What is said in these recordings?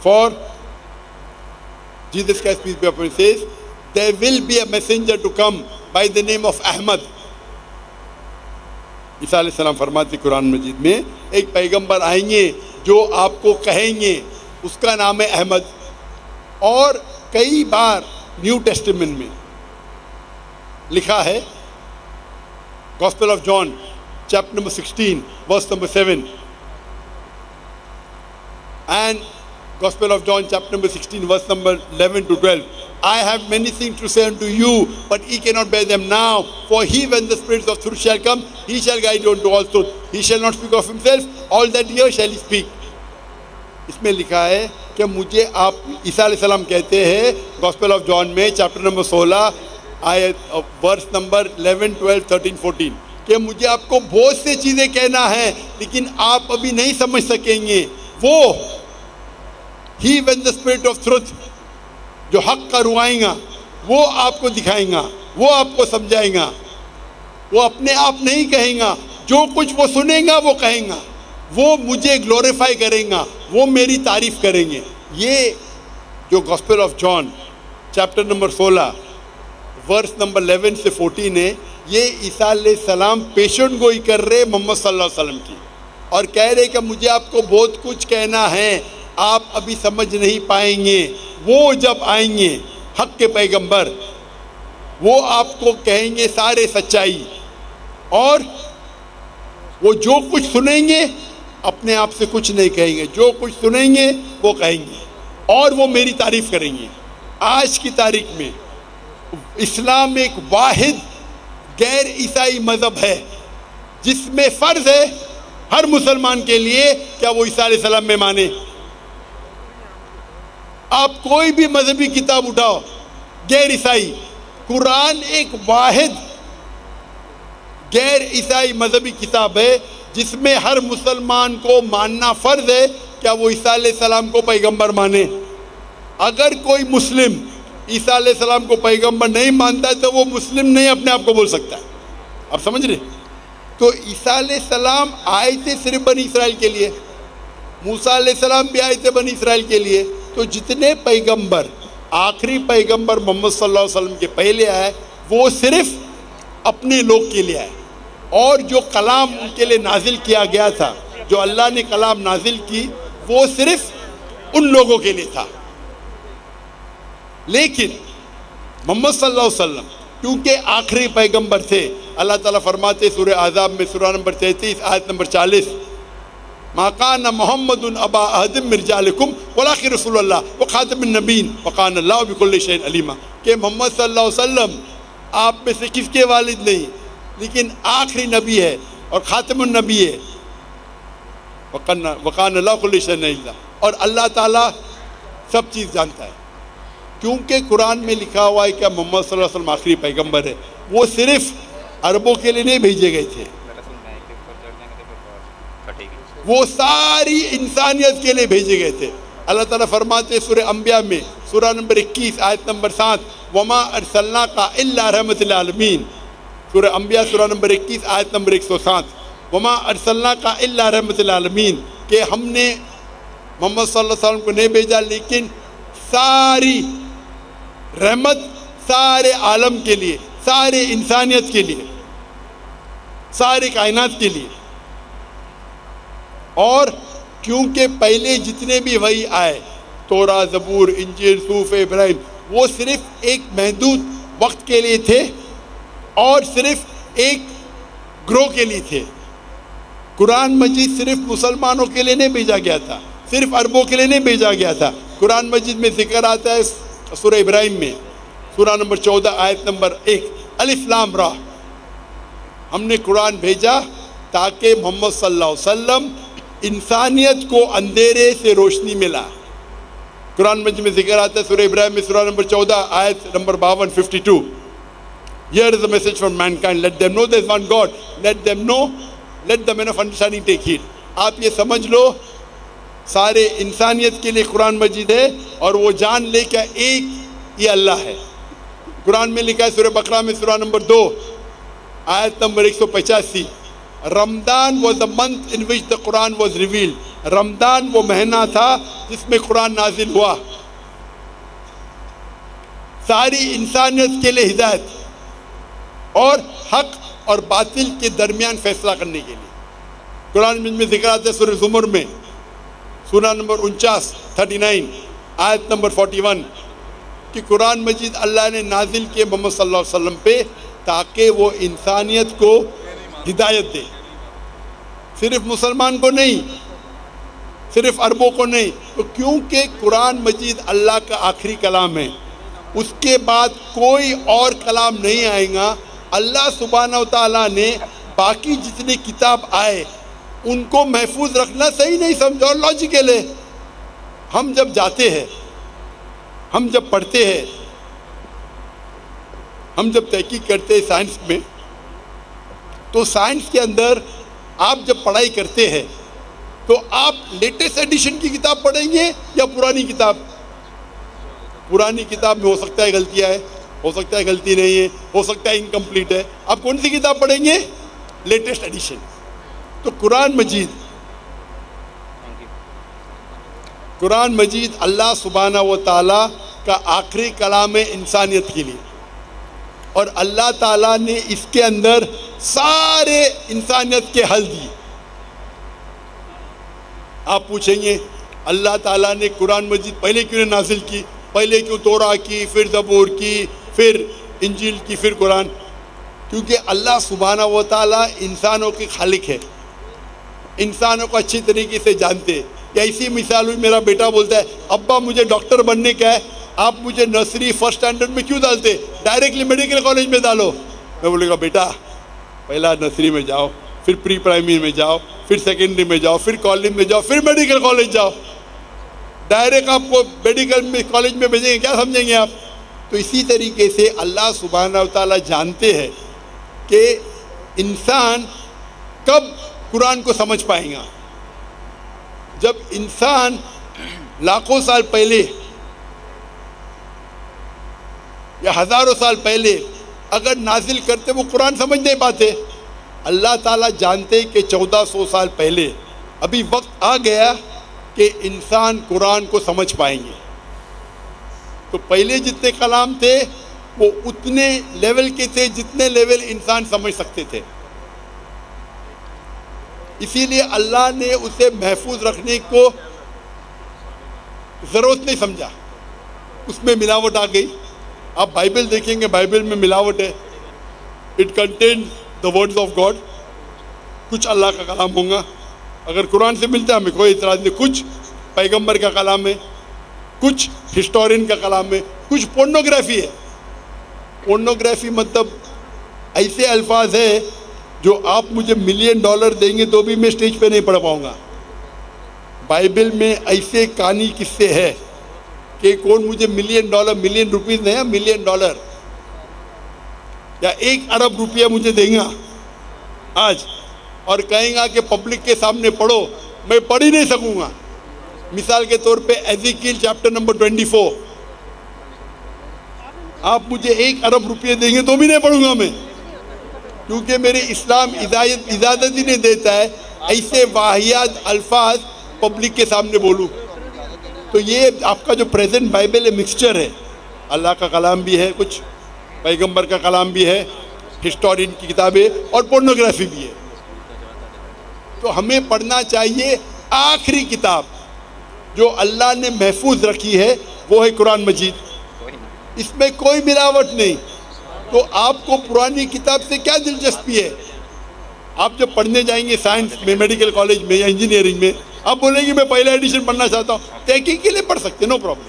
For Jesus Christ, peace be upon him, says, there will be a messenger to come by the name of Ahmad. عیسیٰ علیہ السلام فرماتے قرآن مجید میں ایک پیغمبر آئیں گے جو آپ کو کہیں گے، اس کا نام ہے احمد. اور کئی بار نیو ٹیسٹمنٹ میں لکھا ہے، Gospel of John chapter number 16 verse number 7 and Gospel of John chapter number 16 verse number 11 to 12. I have many things to say unto you, but ye cannot bear them now. For he, when the Spirit of truth shall come, he shall guide you unto all truth. He shall not speak of himself, all that he hears shall he speak. اس میں لکھا ہے کہ مجھے آپ، عیسیٰ علیہ السلام کہتے ہیں گاسپل آف جان میں چیپٹر نمبر 16 آیت ورس نمبر 11 12 13 14 کہ مجھے آپ کو بہت سے چیزیں کہنا ہے لیکن آپ ابھی نہیں سمجھ سکیں گے. وہ He, when the Spirit of truth جو حق کا روائیں گا وہ آپ کو دکھائیں گا، وہ آپ کو سمجھائیں گا. وہ اپنے آپ نہیں کہیں گا، جو کچھ وہ سنیں گا وہ کہیں گا، وہ مجھے گلوریفائی کریں گا، وہ میری تعریف کریں گے. یہ جو Gospel of John chapter number 16 verse number 11 سے 14 ہے، یہ عیسیٰ علیہ السلام پیشن گوئی کر رہے محمد صلی اللہ علیہ وسلم کی اور کہہ رہے کہ مجھے آپ کو بہت کچھ کہنا ہے، آپ ابھی سمجھ نہیں پائیں گے. وہ جب آئیں گے حق کے پیغمبر، وہ آپ کو کہیں گے سارے سچائی، اور وہ جو کچھ سنیں گے اپنے آپ سے کچھ نہیں کہیں گے، جو کچھ سنیں گے وہ کہیں گے اور وہ میری تعریف کریں گے. آج کی تاریخ میں اسلام ایک واحد غیر عیسائی مذہب ہے جس میں فرض ہے ہر مسلمان کے لیے کیا وہ عیسیٰ علیہ السلام میں مانے. آپ کوئی بھی مذہبی کتاب اٹھاؤ غیر عیسائی، قرآن ایک واحد غیر عیسائی مذہبی کتاب ہے جس میں ہر مسلمان کو ماننا فرض ہے کیا وہ عیسیٰ علیہ السلام کو پیغمبر مانے. اگر کوئی مسلم عیسیٰ علیہ السلام کو پیغمبر نہیں مانتا ہے تو وہ مسلم نہیں اپنے آپ کو بول سکتا ہے. آپ سمجھ رہے؟ تو عیسیٰ علیہ السلام آئے تھے صرف بنی اسرائیل کے لیے، موسیٰ علیہ السلام بھی آئے تھے بنی اسرائیل کے لیے. تو جتنے پیغمبر، آخری پیغمبر محمد صلی اللہ علیہ وسلم کے پہلے آئے وہ صرف اپنے لوگ کے لیے آئے، اور جو کلام ان کے لیے نازل کیا گیا تھا، جو اللہ نے کلام نازل کی، وہ صرف ان لوگوں کے لیے تھا. لیکن محمد صلی اللہ علیہ وسلم کیونکہ آخری پیغمبر تھے، اللہ تعالیٰ فرماتے سورہ احزاب میں سورہ نمبر 33 آیت نمبر 40 ما کان محمد ابا احد من رجالکم ولکن رسول اللہ وخاتم النبیین وکان اللہ بکل شیء علیما، کہ محمد صلی اللہ علیہ وسلم آپ میں سے کس کے والد نہیں لیکن آخری نبی ہے اور خاتم النبی ہے. وکان اللہ بکل شیء علیما، اور اللہ تعالیٰ سب چیز جانتا ہے. کیونکہ قرآن میں لکھا ہوا ہے کہ محمد صلی اللہ علیہ وسلم آخری پیغمبر ہے. وہ صرف عربوں کے لیے نہیں بھیجے گئے تھے، وہ ساری انسانیت کے لیے بھیجے گئے تھے. اللہ تعالیٰ فرماتے سورہ انبیاء میں سورہ نمبر 21 آیت نمبر 7 وما ارسلناک الا رحمۃ للعالمین. سورہ انبیاء سورہ نمبر 21 آیت نمبر 107 وما ارسلناک الا رحمۃ للعالمین، کہ ہم نے محمد صلی اللہ علیہ وسلم کو نہیں بھیجا لیکن ساری رحمت سارے عالم کے لیے، سارے انسانیت کے لیے، سارے کائنات کے لیے. اور کیونکہ پہلے جتنے بھی وحی آئے، توراہ، زبور، انجیل، صحف ابراہیم، وہ صرف ایک محدود وقت کے لیے تھے اور صرف ایک گروہ کے لیے تھے. قرآن مجید صرف مسلمانوں کے لیے نہیں بھیجا گیا تھا، صرف عربوں کے لیے نہیں بھیجا گیا تھا. قرآن مجید میں ذکر آتا ہے سورہ ابراہیم میں سورہ نمبر 14 آیت نمبر 1 الف لام را، ہم نے قرآن بھیجا تاکہ محمد صلی اللہ علیہ وسلم انسانیت کو اندھیرے سے روشنی ملا. قرآن مجید میں ذکر آتا ہے سورہ ابراہیم میں سورہ نمبر 14 آیت number 52 52 Here is the message from mankind, let them know there is one God, let them know, let the men of understanding take heed. آپ یہ سمجھ لو سارے انسانیت کے لیے قرآن مجید ہے اور وہ جان لے کہ ایک یہ اللہ ہے. قرآن میں لکھا ہے سورہ بقرہ میں سورہ نمبر 2 آیت number 185 Ramadan was the month in which the Quran was revealed. رمضان وہ مہینہ تھا جس میں قرآن نازل ہوا، ساری انسانیت کے لیے ہدایت اور حق اور باطل کے درمیان فیصلہ کرنے کے لیے۔ قرآن میں ذکر آتا ہے سورہ زمر میں، سورہ نمبر 39 آیت نمبر 41 کہ قرآن مجید اللہ نے نازل کیے محمد صلی اللہ علیہ وسلم پہ تاکہ وہ انسانیت کو ہدایت دے، صرف مسلمان کو نہیں، صرف عربوں کو نہیں، تو کیونکہ قرآن مجید اللہ کا آخری کلام ہے، اس کے بعد کوئی اور کلام نہیں آئے گا۔ اللہ سبحانہ و تعالیٰ نے باقی جتنے کتاب آئے ان کو محفوظ رکھنا صحیح نہیں سمجھا اور لاجیکل ہے۔ ہم جب جاتے ہیں، ہم جب پڑھتے ہیں، ہم جب تحقیق کرتے ہیں سائنس میں، تو سائنس کے اندر آپ جب پڑھائی کرتے ہیں تو آپ لیٹسٹ ایڈیشن کی کتاب پڑھیں گے یا پرانی کتاب؟ پرانی کتاب میں ہو سکتا ہے غلطیاں ہے، ہو سکتا ہے غلطی نہیں ہے، ہو سکتا ہے انکمپلیٹ ہے، آپ کون سی کتاب پڑھیں گے؟ Latest edition. تو قرآن مجید اللہ سبحانہ و تعالیٰ کا آخری کلام ہے انسانیت کے لیے، اور اللہ تعالیٰ نے اس کے اندر سارے انسانیت کے حل دیے۔ آپ پوچھیں گے اللہ تعالیٰ نے قرآن مجید پہلے کیوں نہیں نازل کی؟ پہلے کیوں تورا کی، پھر زبور کی، پھر انجیل کی، پھر قرآن؟ کیونکہ اللہ سبحانہ و تعالیٰ انسانوں کے خالق ہے، انسانوں کو اچھی طریقے سے جانتے۔ یا اسی مثال ہوئی، میرا بیٹا بولتا ہے ابا مجھے ڈاکٹر بننے کا ہے، آپ مجھے نرسری فرسٹ اسٹینڈرڈ میں کیوں ڈالتے، ڈائریکٹلی میڈیکل کالج میں ڈالو۔ میں بولے گا بیٹا پہلا نرسری میں جاؤ، پھر پری پرائمری میں جاؤ، پھر سیکنڈری میں جاؤ، پھر کالج میں جاؤ، پھر میڈیکل کالج جاؤ۔ ڈائریکٹ آپ کو میڈیکل میں کالج میں بھیجیں گے، کیا سمجھیں گے آپ؟ تو اسی طریقے سے اللہ سبحانہ و تعالیٰ جانتے ہیں کہ انسان کب قرآن کو سمجھ پائیں گا۔ جب انسان لاکھوں سال پہلے یا ہزاروں سال پہلے اگر نازل کرتے وہ قرآن سمجھ نہیں پاتے۔ اللہ تعالیٰ جانتے کہ 1400 سال پہلے ابھی وقت آ گیا کہ انسان قرآن کو سمجھ پائیں گے۔ تو پہلے جتنے کلام تھے وہ اتنے لیول کے تھے جتنے لیول انسان سمجھ سکتے تھے، اسی لیے اللہ نے اسے محفوظ رکھنے کو ضرورت نہیں سمجھا۔ اس میں ملاوٹ آ گئی۔ آپ بائبل دیکھیں گے، بائبل میں ملاوٹ ہے۔ It contains the words of God, کچھ اللہ کا کلام ہوں گا، اگر قرآن سے ملتا ہے ہمیں کوئی اعتراض نہیں، کچھ پیغمبر کا کلام ہے، کچھ ہسٹورین کا کلام ہے، کچھ پورنوگرافی ہے۔ پورنوگرافی مطلب ایسے الفاظ ہے جو آپ مجھے $1 ملین دیں گے تو بھی میں اسٹیج پہ نہیں پڑھ پاؤں گا۔ بائبل میں ایسے کہانی قصے ہے کہ کون مجھے $1 ملین روپیز نہیں، $1 ملین یا 1 ارب روپیہ مجھے دیں گا آج، اور کہیں گا کہ پبلک کے سامنے پڑھو، میں پڑھ ہی نہیں سکوں گا۔ مثال کے طور پہ ایزیکیل چیپٹر نمبر 24، آپ مجھے 1 ارب روپیہ دیں گے تو بھی نہیں پڑھوں گا میں، کیونکہ میرے اسلام اجازت ہی نہیں دیتا ہے ایسے واہیات الفاظ پبلک کے سامنے بولوں۔ تو یہ آپ کا جو پریزنٹ بائبل ہے مکسچر ہے، اللہ کا کلام بھی ہے، کچھ پیغمبر کا کلام بھی ہے، ہسٹورین کی کتابیں اور پورنوگرافی بھی ہے۔ تو ہمیں پڑھنا چاہیے آخری کتاب جو اللہ نے محفوظ رکھی ہے، وہ ہے قرآن مجید۔ اس میں کوئی ملاوٹ نہیں۔ تو آپ کو پرانی کتاب سے کیا دلچسپی ہے؟ آپ جب پڑھنے جائیں گے سائنس میں، میڈیکل کالج میں یا انجینئرنگ میں، آپ بولیں گے میں پہلا ایڈیشن پڑھنا چاہتا ہوں، تحقیق کے لیے پڑھ سکتے، نو پرابلم،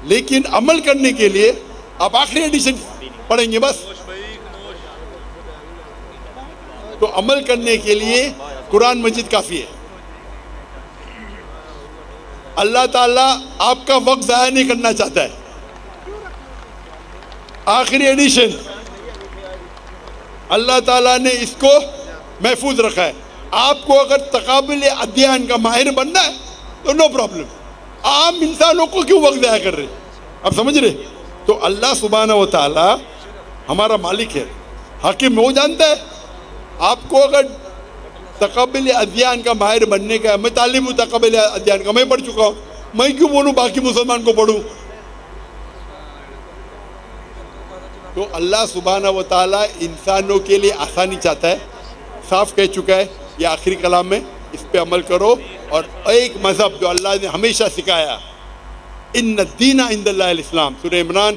لیکن عمل کرنے کے لیے آپ آخری ایڈیشن پڑھیں گے بس۔ تو عمل کرنے کے لیے قرآن مجید کافی ہے۔ اللہ تعالیٰ آپ کا وقت ضائع نہیں کرنا چاہتا ہے۔ آخری ایڈیشن اللہ تعالیٰ نے اس کو محفوظ رکھا ہے۔ آپ کو اگر تقابل ادھیان کا ماہر بننا ہے تو نو پرابلم، عام انسانوں کو کیوں وقت ضائع کر رہے؟ آپ سمجھ رہے؟ تو اللہ سبحانہ و تعالیٰ ہمارا مالک ہے، حاکم، وہ جانتا ہے۔ آپ کو اگر تقابل ادیان کا ماہر بننے کا. میں طالب ہوں تقابل ادیان کا, میں پڑھ چکا ہوں, میں کیوں بولوں باقی مسلمان کو پڑھوں؟ تو اللہ سبحانہ و تعالیٰ انسانوں کے لیے آسانی چاہتا ہے. صاف کہہ چکا ہے یہ آخری کلام میں, اس پہ عمل کرو. اور ایک مذہب جو اللہ نے ہمیشہ سکھایا, ان الدین عند اللہ الاسلام, سورہ عمران